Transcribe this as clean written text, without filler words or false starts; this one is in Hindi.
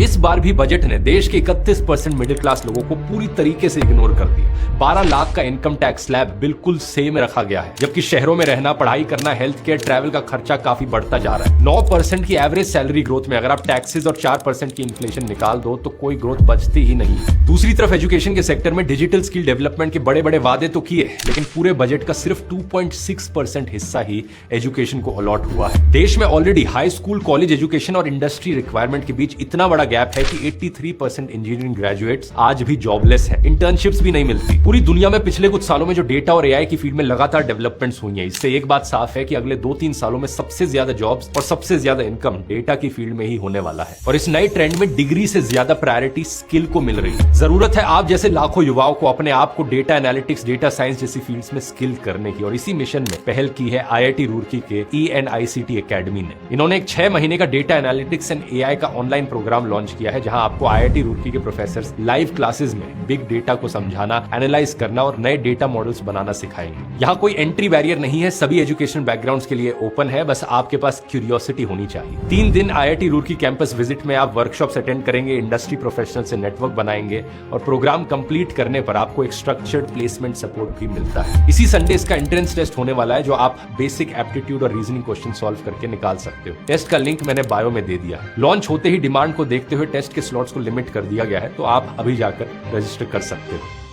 इस बार भी बजट ने देश के 31% मिडिल क्लास लोगों को पूरी तरीके से इग्नोर कर दिया। 12 लाख का इनकम टैक्स स्लैब बिल्कुल सेम रखा गया है, जबकि शहरों में रहना, पढ़ाई करना, हेल्थ केयर, ट्रैवल का खर्चा काफी बढ़ता जा रहा है। 9% की एवरेज सैलरी ग्रोथ में अगर आप टैक्सेस और 4% की इन्फ्लेशन निकाल दो तो कोई ग्रोथ बचती ही नहीं। दूसरी तरफ एजुकेशन के सेक्टर में डिजिटल स्किल डेवलपमेंट के बड़े बड़े वादे तो किए, लेकिन पूरे बजट का सिर्फ 2.6% हिस्सा ही एजुकेशन को अलॉट हुआ है। देश में already high school, college education और इंडस्ट्री रिक्वायरमेंट के बीच इतना बड़ा गैप है कि 83% इंजीनियरिंग ग्रेजुएट्स आज भी जॉबलेस है। इंटर्नशिप्स भी नहीं मिलती। पूरी दुनिया में पिछले कुछ सालों में जो डेटा और एआई की फील्ड में लगातार डेवलपमेंट्स हुई हैं, इससे एक बात साफ है कि अगले 2-3 सालों में सबसे ज्यादा जॉब्स और सबसे ज्यादा इनकम डेटा की फील्ड में ही होने वाला है। और इस नए ट्रेंड में डिग्री से ज्यादा प्रायोरिटी स्किल को मिल रही है। जरूरत है आप जैसे लाखों युवाओं को अपने आप को डेटा एनालिटिक्स, डेटा साइंस जैसी फील्ड्स में स्किल करने की, और इसी मिशन में पहल की है आईआईटी रुड़की के ENICT एकेडमी ने। इन्होंने एक 6 महीने का डेटा एनालिटिक्स एंड एआई का ऑनलाइन प्रोग्राम लॉन्च किया है, जहां आपको आईआईटी रुड़की के प्रोफेसर लाइव क्लासेस में बिग डेटा को समझाना, एनालाइज करना और नए डेटा मॉडल्स बनाना सिखाएंगे। यहाँ कोई एंट्री बैरियर नहीं है, सभी एजुकेशन बैकग्राउंड्स के लिए ओपन है, बस आपके पास क्यूरियोसिटी होनी चाहिए। 3 दिन आईआईटी रुड़की कैंपस विजिट में आप वर्कशॉप्स अटेंड करेंगे, इंडस्ट्री प्रोफेशनल से नेटवर्क बनाएंगे और प्रोग्राम कंप्लीट करने पर आपको एक स्ट्रक्चर्ड प्लेसमेंट सपोर्ट भी मिलता है। इसी संडे इसका एंट्रेंस टेस्ट होने वाला है, जो आप बेसिक एप्टीट्यूड और रीजनिंग क्वेश्चन सॉल्व करके निकाल सकते हो। टेस्ट का लिंक मैंने बायो में दे दिया है। लॉन्च होते ही डिमांड को देखते हुए टेस्ट के स्लॉट्स को लिमिट कर दिया गया है, तो आप अभी जाकर रजिस्टर कर सकते हो।